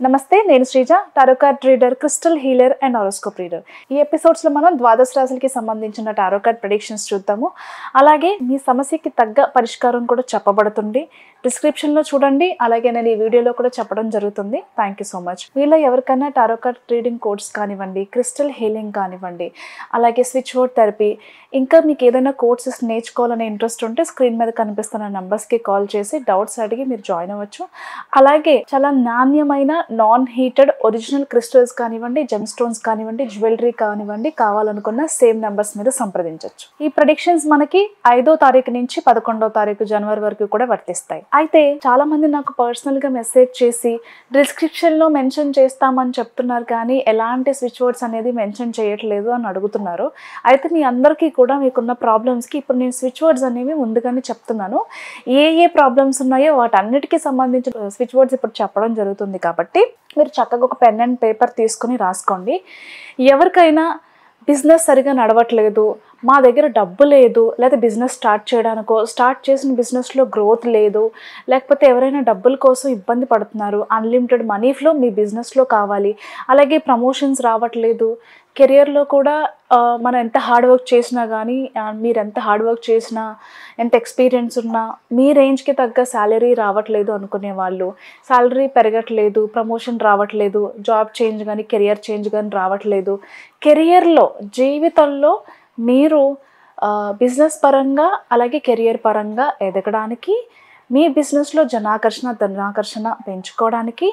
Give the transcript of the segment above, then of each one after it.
నమస్తే, నేను Sreeja, tarot card reader, crystal healer and horoscope reader. ఈ ఎపిసోడ్స్లో మనం ద్వాదశ రాశులకి సంబంధించిన టారో కార్డ్ ప్రెడిక్షన్స్ చూద్దాము. అలాగే మీ సమస్యకి తగ్గ పరిష్కారం కూడా చెప్పబడుతుంది. డిస్క్రిప్షన్లో చూడండి. అలాగే నేను ఈ వీడియోలో కూడా చెప్పడం జరుగుతుంది. Thank you so much. మీలో ఎవరికైనా టారో కార్డ్ రీడింగ్ కోర్స్ కానివ్వండి, క్రిస్టల్ హీలింగ్ కానివ్వండి, అలాగే స్విచ్ వర్డ్ థెరపీ, ఇంకా మీకు ఏదైనా కోర్సెస్ నేర్చుకోవాలనే ఇంట్రెస్ట్ ఉంటే స్క్రీన్ మీద కనిపిస్తున్న నెంబర్స్కి కాల్ చేసి డౌట్స్ అడిగి మీరు జాయిన్ అవ్వచ్చు. అలాగే చాలా నాణ్యమైన నాన్ హీటెడ్ ఒరిజినల్ క్రిస్టల్స్ కానివ్వండి, జెమ్ స్టోన్స్ కానివ్వండి, జ్యువెలరీ కానివ్వండి కావాలనుకున్న సేమ్ నెంబర్స్ మీద సంప్రదించవచ్చు. ఈ ప్రెడిక్షన్స్ మనకి 5వ తారీఖు నుంచి 11వ తారీఖు జనవరి వరకు కూడా వర్తిస్తాయి. అయితే చాలా మంది నాకు పర్సనల్ గా మెసేజ్ చేసి డిస్క్రిప్షన్ లో మెన్షన్ చేస్తామని చెప్తున్నారు, కానీ ఎలాంటి స్విచ్ వర్డ్స్ అనేది మెన్షన్ చేయట్లేదు అని అడుగుతున్నారు. అయితే మీ అందరికీ కూడా మీకున్న ప్రాబ్లమ్స్కి ఇప్పుడు నేను స్విచ్ వర్డ్స్ అనేవి ముందుగానే చెప్తున్నాను. ఏ ప్రాబ్లమ్స్ ఉన్నాయో వాటన్నిటికీ సంబంధించిన స్విచ్ వర్డ్స్ ఇప్పుడు చెప్పడం జరుగుతుంది. కాబట్టి మీరు చక్కగా ఒక పెన్ అండ్ పేపర్ తీసుకుని రాసుకోండి. ఎవరికైనా బిజినెస్ సరిగా నడవట్లేదు, మా దగ్గర డబ్బు లేదు, లేదా బిజినెస్ స్టార్ట్ చేయడానికో, స్టార్ట్ చేసిన బిజినెస్లో గ్రోత్ లేదు, లేకపోతే ఎవరైనా డబ్బుల కోసం ఇబ్బంది పడుతున్నారు, అన్లిమిటెడ్ మనీ ఫ్లో మీ బిజినెస్లో కావాలి, అలాగే ప్రమోషన్స్ రావట్లేదు, కెరియర్లో కూడా మనం ఎంత హార్డ్ వర్క్ చేసినా కానీ, మీరు ఎంత హార్డ్ వర్క్ చేసినా, ఎంత ఎక్స్పీరియన్స్ ఉన్నా మీ రేంజ్కి తగ్గ శాలరీ రావట్లేదు అనుకునే వాళ్ళు, శాలరీ పెరగట్లేదు, ప్రమోషన్ రావట్లేదు, జాబ్ చేంజ్ కానీ కెరియర్ చేంజ్ కానీ రావట్లేదు, కెరియర్లో జీవితంలో మీరు బిజినెస్ పరంగా అలాగే కెరియర్ పరంగా ఎదగడానికి, మీ బిజినెస్లో జనాకర్షణ ధనాకర్షణ పెంచుకోవడానికి,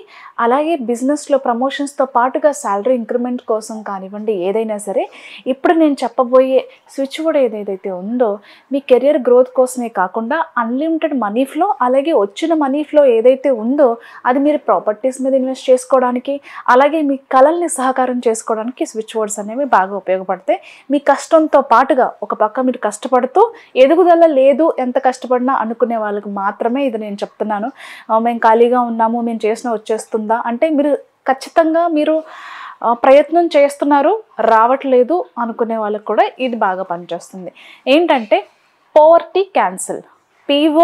అలాగే బిజినెస్లో ప్రమోషన్స్తో పాటుగా శాలరీ ఇంక్రిమెంట్ కోసం కానివ్వండి, ఏదైనా సరే ఇప్పుడు నేను చెప్పబోయే స్విచ్ వర్డ్ ఏదైతే ఉందో మీ కెరియర్ గ్రోత్ కోసమే కాకుండా అన్లిమిటెడ్ మనీ ఫ్లో, అలాగే వచ్చిన మనీ ఫ్లో ఏదైతే ఉందో అది మీరు ప్రాపర్టీస్ మీద ఇన్వెస్ట్ చేసుకోవడానికి, అలాగే మీ కళల్ని సహకారం చేసుకోవడానికి స్విచ్ వర్డ్స్ అనేవి బాగా ఉపయోగపడతాయి. మీ కష్టంతో పాటుగా ఒక పక్క మీరు కష్టపడుతూ ఎదుగుదల లేదు ఎంత కష్టపడినా అనుకునే వాళ్ళకి మాత్రం ఇది నేను చెప్తున్నాను. మేము ఖాళీగా ఉన్నాము, మేము చేసిన వచ్చేస్తుందా అంటే మీరు ఖచ్చితంగా మీరు ప్రయత్నం చేస్తున్నారు, రావట్లేదు అనుకునే వాళ్ళకి కూడా ఇది బాగా పనిచేస్తుంది. ఏంటంటే poverty cancel, POVERTY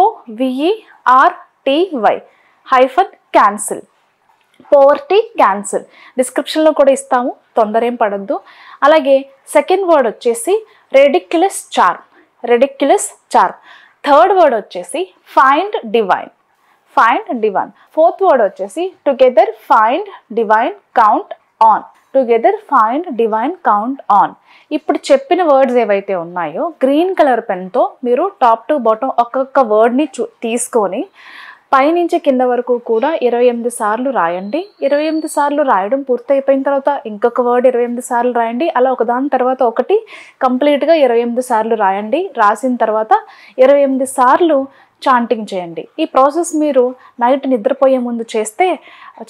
poverty cancel. డిస్క్రిప్షన్లో కూడా ఇస్తాము, తొందర ఏం పడద్దు. అలాగే సెకండ్ వర్డ్ వచ్చేసి రెడిక్యులస్ చార్మ్. థర్డ్ వర్డ్ వచ్చేసి ఫైండ్ డివైన్. ఫోర్త్ వర్డ్ వచ్చేసి together find divine count on. ఇప్పుడు చెప్పిన వర్డ్స్ ఏవైతే ఉన్నాయో గ్రీన్ కలర్ పెన్తో మీరు టాప్ టు బాటమ్ ఒక్కొక్క వర్డ్ని తీసుకొని పైనుంచి కింద వరకు కూడా 28 సార్లు రాయండి. 28 సార్లు రాయడం పూర్తయిపోయిన తర్వాత ఇంకొక వర్డ్ 28 సార్లు రాయండి. అలా ఒకదాని తర్వాత ఒకటి కంప్లీట్గా 28 సార్లు రాయండి. రాసిన తర్వాత 28 సార్లు చాంటింగ్ చేయండి. ఈ ప్రాసెస్ మీరు నైట్ నిద్రపోయే ముందు చేస్తే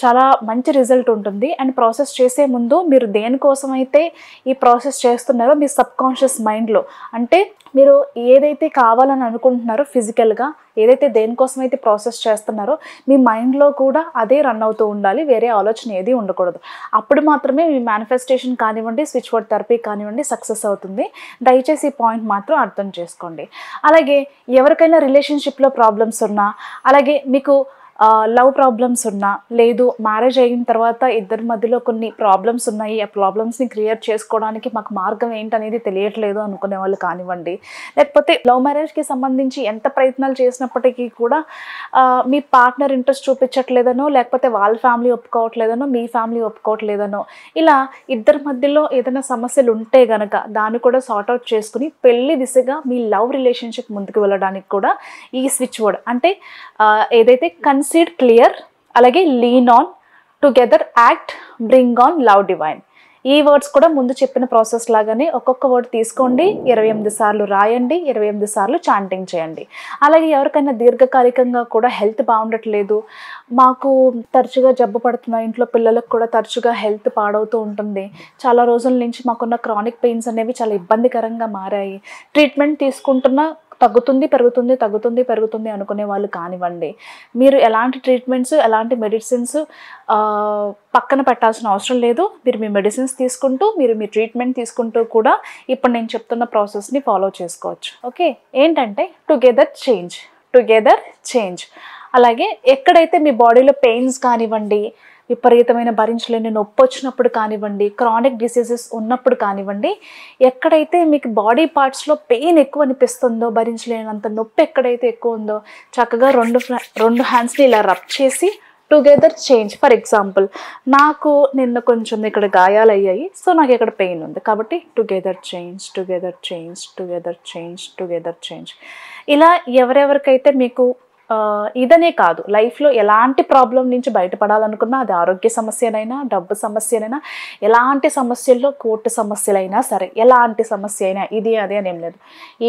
చాలా మంచి రిజల్ట్ ఉంటుంది. అండ్ ప్రాసెస్ చేసే ముందు మీరు దేనికోసమైతే ఈ ప్రాసెస్ చేస్తున్నారో మీ సబ్కాన్షియస్ మైండ్లో, అంటే మీరు ఏదైతే కావాలని అనుకుంటున్నారో ఫిజికల్గా, ఏదైతే దేనికోసమైతే ప్రాసెస్ చేస్తున్నారో మీ మైండ్లో కూడా అదే రన్ అవుతూ ఉండాలి, వేరే ఆలోచన ఏది ఉండకూడదు. అప్పుడు మాత్రమే మీ మేనిఫెస్టేషన్ కానివ్వండి, స్విచ్ వర్డ్ థెరపీ కానివ్వండి సక్సెస్ అవుతుంది. దయచేసి ఈ పాయింట్ మాత్రం అర్థం చేసుకోండి. అలాగే ఎవరికైనా రిలేషన్షిప్లో ప్రాబ్లమ్స్ ఉన్నా, అలాగే మీకు లవ్ ప్రాబ్లమ్స్ ఉన్నా, లేదు మ్యారేజ్ అయిన తర్వాత ఇద్దరి మధ్యలో కొన్ని ప్రాబ్లమ్స్ ఉన్నాయి, ఆ ప్రాబ్లమ్స్ని క్లియర్ చేసుకోవడానికి మాకు మార్గం ఏంటనేది తెలియట్లేదు అనుకునే వాళ్ళు కానివ్వండి, లేకపోతే లవ్ మ్యారేజ్కి సంబంధించి ఎంత ప్రయత్నాలు చేసినప్పటికీ కూడా మీ పార్ట్నర్ ఇంట్రెస్ట్ చూపించట్లేదనో, లేకపోతే వాళ్ళ ఫ్యామిలీ ఒప్పుకోవట్లేదనో, మీ ఫ్యామిలీ ఒప్పుకోవట్లేదనో, ఇలా ఇద్దరి మధ్యలో ఏదైనా సమస్యలు ఉంటే గనక దాన్ని కూడా సార్ట్అవుట్ చేసుకుని పెళ్లి దిశగా మీ లవ్ రిలేషన్షిప్ ముందుకు వెళ్ళడానికి కూడా ఈ స్విచ్ వర్డ్, అంటే ఏదైతే కన్సీడ్ క్లియర్, అలాగే lean on, together act, bring on, love divine, ఈ వర్డ్స్ కూడా ముందు చెప్పిన ప్రాసెస్ లాగానే ఒక్కొక్క వర్డ్ తీసుకోండి, 28 సార్లు రాయండి, 28 సార్లు చాంటింగ్ చేయండి. అలాగే ఎవరికైనా దీర్ఘకాలికంగా కూడా హెల్త్ బాగుండట్లేదు, మాకు తరచుగా జబ్బు పడుతున్నాయి, ఇంట్లో పిల్లలకు కూడా తరచుగా హెల్త్ పాడవుతూ ఉంటుంది, చాలా రోజుల నుంచి మాకున్న క్రానిక్ పెయిన్స్ అనేవి చాలా ఇబ్బందికరంగా మారాయి, ట్రీట్మెంట్ తీసుకుంటున్నా పెరుగుతుంది అనుకునే వాళ్ళు కానివ్వండి, మీరు ఎలాంటి ట్రీట్మెంట్స్, ఎలాంటి మెడిసిన్స్ పక్కన పెట్టాల్సిన అవసరం లేదు. మీరు మీ మెడిసిన్స్ తీసుకుంటూ, మీరు మీ ట్రీట్మెంట్ తీసుకుంటూ కూడా ఇప్పుడు నేను చెప్తున్న ప్రాసెస్ని ఫాలో చేసుకోవచ్చు. ఓకే, ఏంటంటే టుగెదర్ చేంజ్. అలాగే ఎక్కడైతే మీ బాడీలో పెయిన్స్ కానివ్వండి, విపరీతమైన భరించలేని నొప్పి వచ్చినప్పుడు కానివ్వండి, క్రానిక్ డిసీజెస్ ఉన్నప్పుడు కానివ్వండి, ఎక్కడైతే మీకు బాడీ పార్ట్స్లో పెయిన్ ఎక్కువ అనిపిస్తుందో, భరించలేనంత నొప్పి ఎక్కడైతే ఎక్కువ ఉందో చక్కగా రెండు హ్యాండ్స్ని ఇలా రబ్ చేసి టుగెదర్ చేంజ్. ఫర్ ఎగ్జాంపుల్, నాకు నిన్న కొంచెం ఇక్కడ గాయాలు అయ్యాయి, సో నాకు ఇక్కడ పెయిన్ ఉంది కాబట్టి together change, together change, together change, together change. ఇలా ఎవరెవరికైతే మీకు ఇదనే కాదు, లైఫ్లో ఎలాంటి ప్రాబ్లం నుంచి బయటపడాలనుకున్నా, అది ఆరోగ్య సమస్యనైనా, డబ్బు సమస్యనైనా, ఎలాంటి సమస్యల్లో, కోర్టు సమస్యలైనా సరే, ఎలాంటి సమస్య అయినా, ఇది అదే అనేం లేదు,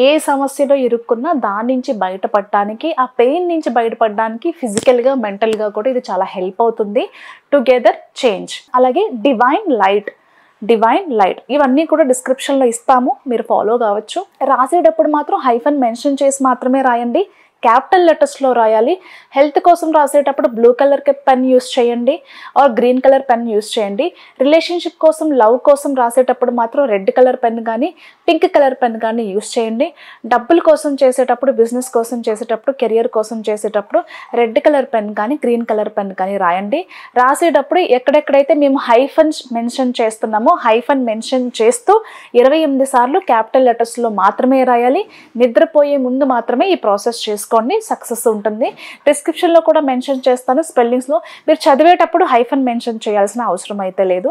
ఏ సమస్యలో ఇరుక్కున్నా దాని నుంచి బయటపడడానికి, ఆ పెయిన్ నుంచి బయటపడడానికి ఫిజికల్గా, మెంటల్గా కూడా ఇది చాలా హెల్ప్ అవుతుంది. Together change. అలాగే డివైన్ లైట్ ఇవన్నీ కూడా డిస్క్రిప్షన్లో ఇస్తాము, మీరు ఫాలో కావచ్చు. రాసేటప్పుడు మాత్రం హైఫన్ మెన్షన్ చేసి మాత్రమే రాయండి, క్యాపిటల్ లెటర్స్లో రాయాలి. హెల్త్ కోసం రాసేటప్పుడు బ్లూ కలర్ పెన్ యూస్ చేయండి or green colour pen use చేయండి. రిలేషన్షిప్ కోసం, లవ్ కోసం రాసేటప్పుడు మాత్రం రెడ్ కలర్ పెన్ కానీ పింక్ కలర్ పెన్ కానీ యూస్ చేయండి. డబ్బుల కోసం చేసేటప్పుడు, బిజినెస్ కోసం చేసేటప్పుడు, కెరియర్ కోసం చేసేటప్పుడు రెడ్ కలర్ పెన్ కానీ గ్రీన్ కలర్ పెన్ కానీ రాయండి. రాసేటప్పుడు ఎక్కడెక్కడైతే మేము హైఫన్ మెన్షన్ చేస్తున్నామో హైఫన్ మెన్షన్ చేస్తూ 28 సార్లు క్యాపిటల్ లెటర్స్లో మాత్రమే రాయాలి. నిద్రపోయే ముందు మాత్రమే ఈ ప్రాసెస్ చేసుకోండి, సక్సెస్ ఉంటుంది. డిస్క్రిప్షన్లో కూడా మెన్షన్ చేస్తాను స్పెల్లింగ్స్లో. మీరు చదివేటప్పుడు హైఫన్ మెన్షన్ చేయాల్సిన అవసరం అయితే లేదు.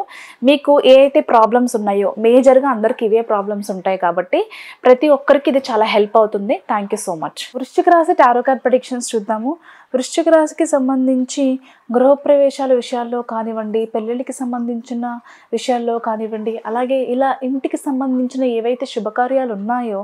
మీకు ఏ అయితే ప్రాబ్లమ్స్ ఉన్నాయో, మేజర్గా అందరికీ ఇవే ప్రాబ్లమ్స్ ఉంటాయి కాబట్టి ప్రతి ఒక్కరికి ఇది చాలా హెల్ప్ అవుతుంది. Thank you so much. వృశ్చిక రాశి టారో కార్డ్ ప్రెడిక్షన్స్ చూద్దాము. వృశ్చిక రాశికి సంబంధించి గృహప్రవేశాల విషయాల్లో కానివ్వండి, పెళ్ళిళ్ళకి సంబంధించిన విషయాల్లో కానివ్వండి, అలాగే ఇలా ఇంటికి సంబంధించిన ఏవైతే శుభకార్యాలు ఉన్నాయో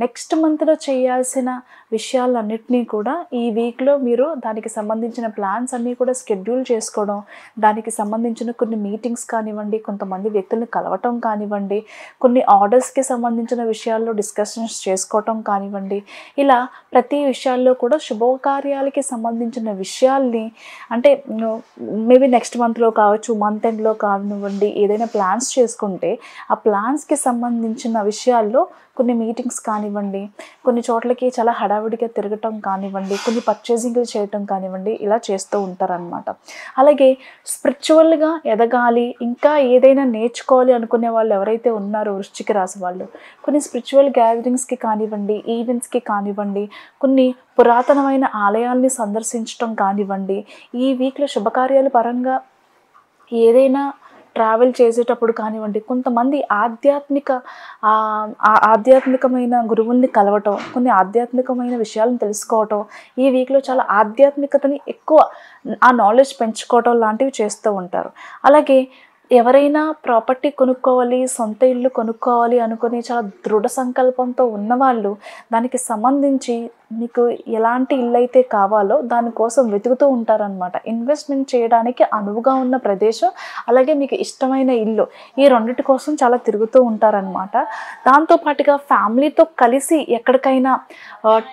నెక్స్ట్ మంత్లో చేయాల్సిన విషయాలన్నింటినీ కూడా ఈ వీక్లో మీరు దానికి సంబంధించిన ప్లాన్స్ అన్నీ కూడా షెడ్యూల్ చేసుకోవడం, దానికి సంబంధించిన కొన్ని మీటింగ్స్ కానివ్వండి, కొంతమంది వ్యక్తులను కలవటం కానివ్వండి, కొన్ని ఆర్డర్స్కి సంబంధించిన విషయాల్లో డిస్కషన్స్ చేసుకోవటం కానివ్వండి, ఇలా ప్రతి విషయాల్లో కూడా శుభకార్యాలకి సంబంధించిన విషయాల్ని, అంటే మేబీ నెక్స్ట్ మంత్లో కావచ్చు, మంత్ ఎండ్లో కానివ్వండి, ఏదైనా ప్లాన్స్ చేసుకుంటే ఆ ప్లాన్స్కి సంబంధించిన విషయాల్లో కొన్ని మీటింగ్స్ కానివ్వండి, కొన్ని చోట్లకి చాలా హడావిడిగా తిరగటం కానివ్వండి, కొన్ని పర్చేసింగ్లు చేయటం కానివ్వండి, ఇలా చేస్తూ ఉంటారనమాట. అలాగే స్పిరిచువల్గా ఎదగాలి, ఇంకా ఏదైనా నేర్చుకోవాలి అనుకునే వాళ్ళు ఎవరైతే ఉన్నారో వృశ్చిక రాశి వాళ్ళు, కొన్ని స్పిరిచువల్ గ్యాదరింగ్స్కి కానివ్వండి, ఈవెంట్స్కి కానివ్వండి, కొన్ని పురాతనమైన ఆలయాల్ని సందర్శించటం కానివ్వండి, ఈ వీక్లో శుభకార్యాల పరంగా ఏదైనా ట్రావెల్ చేసేటప్పుడు కానివ్వండి, కొంతమంది ఆధ్యాత్మికమైన గురువుల్ని కలవటం, కొన్ని ఆధ్యాత్మికమైన విషయాలను తెలుసుకోవటం, ఈ వీక్లో చాలా ఆధ్యాత్మికతని ఎక్కువ ఆ నాలెడ్జ్ పెంచుకోవటం లాంటివి చేస్తూ ఉంటారు. అలాగే ఎవరైనా ప్రాపర్టీ కొనుక్కోవాలి, సొంత ఇల్లు కొనుక్కోవాలి అనుకుని చాలా దృఢ సంకల్పంతో ఉన్నవాళ్ళు దానికి సంబంధించి మీకు ఎలాంటి ఇల్లు అయితే కావాలో దానికోసం వెతుకుతూ ఉంటారనమాట. ఇన్వెస్ట్మెంట్ చేయడానికి అనువుగా ఉన్న ప్రదేశం, అలాగే మీకు ఇష్టమైన ఇల్లు, ఈ రెండింటి కోసం చాలా తిరుగుతూ ఉంటారనమాట. దాంతోపాటుగా ఫ్యామిలీతో కలిసి ఎక్కడికైనా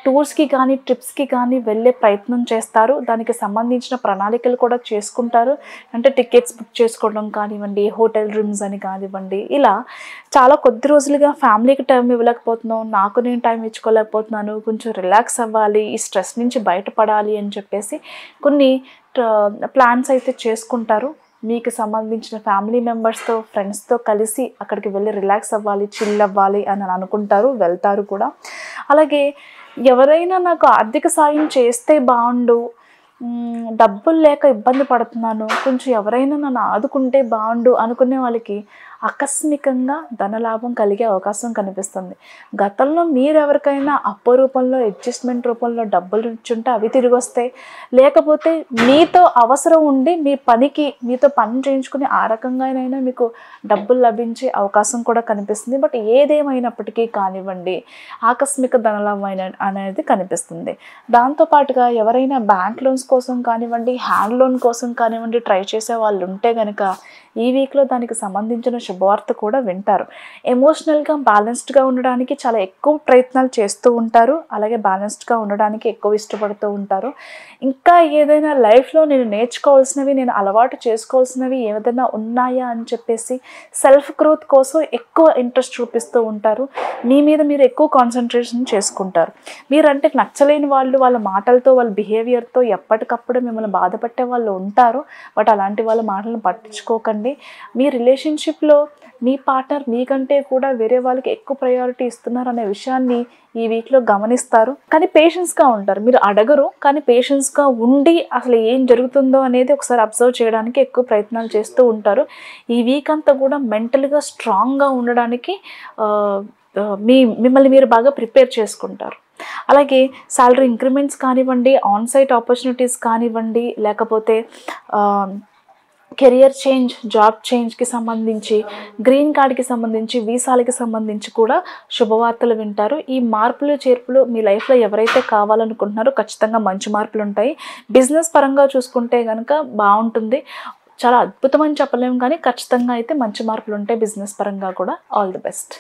టూర్స్కి కానీ, ట్రిప్స్కి కానీ వెళ్ళే ప్రయత్నం చేస్తారు. దానికి సంబంధించిన ప్రణాళికలు కూడా చేసుకుంటారు. అంటే టికెట్స్ బుక్ చేసుకోవడం కానివ్వండి, హోటల్ రూమ్స్ అని కానివ్వండి, ఇలా చాలా కొద్ది రోజులుగా ఫ్యామిలీకి టైం ఇవ్వలేకపోతున్నాను, నాకు నేను టైం ఇచ్చుకోలేకపోతున్నాను, కొంచెం రిలాక్స్ అవ్వాలి, ఈ స్ట్రెస్ నుంచి బయటపడాలి అని చెప్పేసి కొన్ని ప్లాన్స్ అయితే చేసుకుంటారు. మీకు సంబంధించిన ఫ్యామిలీ మెంబర్స్తో, ఫ్రెండ్స్తో కలిసి అక్కడికి వెళ్ళి రిలాక్స్ అవ్వాలి, చిల్ అవ్వాలి అని అనుకుంటారు, వెళ్తారు కూడా. అలాగే ఎవరైనా నాకు ఆర్థిక సాయం చేస్తే బాగుండు, డబ్బులు లేక ఇబ్బంది పడుతున్నాను, కొంచెం ఎవరైనా నన్ను ఆదుకుంటే బాగుండు అనుకునే వాళ్ళకి ఆకస్మికంగా ధనలాభం కలిగే అవకాశం కనిపిస్తుంది. గతంలో మీరు ఎవరికైనా అప్పు రూపంలో, అడ్జస్ట్మెంట్ రూపంలో డబ్బులు ఇచ్చుంటే అవి తిరిగి వస్తాయి. లేకపోతే మీతో అవసరం ఉండి మీతో పని చేయించుకుని ఆ రకంగానైనా మీకు డబ్బులు లభించే అవకాశం కూడా కనిపిస్తుంది. బట్ ఏదేమైనప్పటికీ కానివ్వండి, ఆకస్మిక ధనలాభం అనేది కనిపిస్తుంది. దాంతోపాటుగా ఎవరైనా బ్యాంక్ లోన్స్ కోసం కానివ్వండి, హ్యాండ్ లోన్ కోసం కానివ్వండి ట్రై చేసే వాళ్ళు ఉంటే కనుక ఈ వీక్లో దానికి సంబంధించిన శుభవార్త కూడా వింటారు. ఎమోషనల్గా బ్యాలెన్స్డ్గా ఉండడానికి చాలా ఎక్కువ ప్రయత్నాలు చేస్తూ ఉంటారు. అలాగే బ్యాలెన్స్డ్గా ఉండడానికి ఎక్కువ ఇష్టపడుతూ ఉంటారు. ఇంకా ఏదైనా లైఫ్లో నేను నేర్చుకోవాల్సినవి, నేను అలవాటు చేసుకోవాల్సినవి ఏదైనా ఉన్నాయా అని చెప్పేసి సెల్ఫ్ గ్రోత్ కోసం ఎక్కువ ఇంట్రెస్ట్ చూపిస్తూ ఉంటారు. మీ మీద మీరు ఎక్కువ కాన్సన్ట్రేషన్ చేసుకుంటారు. మీరంటే నచ్చలేని వాళ్ళు వాళ్ళ మాటలతో, వాళ్ళ బిహేవియర్తో ఎప్పటికప్పుడు మిమ్మల్ని బాధపట్టే వాళ్ళు ఉంటారు. బట్ అలాంటి వాళ్ళ మాటలను పట్టించుకోకండి. మీ రిలేషన్షిప్లో మీ పార్ట్నర్ మీకంటే కూడా వేరే వాళ్ళకి ఎక్కువ ప్రయారిటీ ఇస్తున్నారు అనే విషయాన్ని ఈ వీక్లో గమనిస్తారు. కానీ పేషెన్స్గా ఉంటారు. మీరు అడగరు, కానీ పేషెన్స్గా ఉండి అసలు ఏం జరుగుతుందో అనేది ఒకసారి అబ్జర్వ్ చేయడానికి ఎక్కువ ప్రయత్నాలు చేస్తూ ఉంటారు. ఈ వీక్ అంతా కూడా మెంటల్గా స్ట్రాంగ్గా ఉండడానికి మిమ్మల్ని మీరు బాగా ప్రిపేర్ చేసుకుంటారు. అలాగే సాలరీ ఇంక్రిమెంట్స్ కానివ్వండి, ఆన్సైట్ ఆపర్చునిటీస్ కానివ్వండి, లేకపోతే కెరియర్ చేంజ్, జాబ్ చేంజ్కి సంబంధించి, గ్రీన్ కార్డ్కి సంబంధించి, వీసాలకి సంబంధించి కూడా శుభవార్తలు వింటారు. ఈ మార్పులు చేర్పులు మీ లైఫ్లో ఎవరైతే కావాలనుకుంటున్నారో ఖచ్చితంగా మంచి మార్పులు ఉంటాయి. బిజినెస్ పరంగా చూసుకుంటే కనుక బాగుంటుంది. చాలా అద్భుతమని చెప్పలేము, కానీ ఖచ్చితంగా అయితే మంచి మార్పులు ఉంటాయి బిజినెస్ పరంగా కూడా. All the best.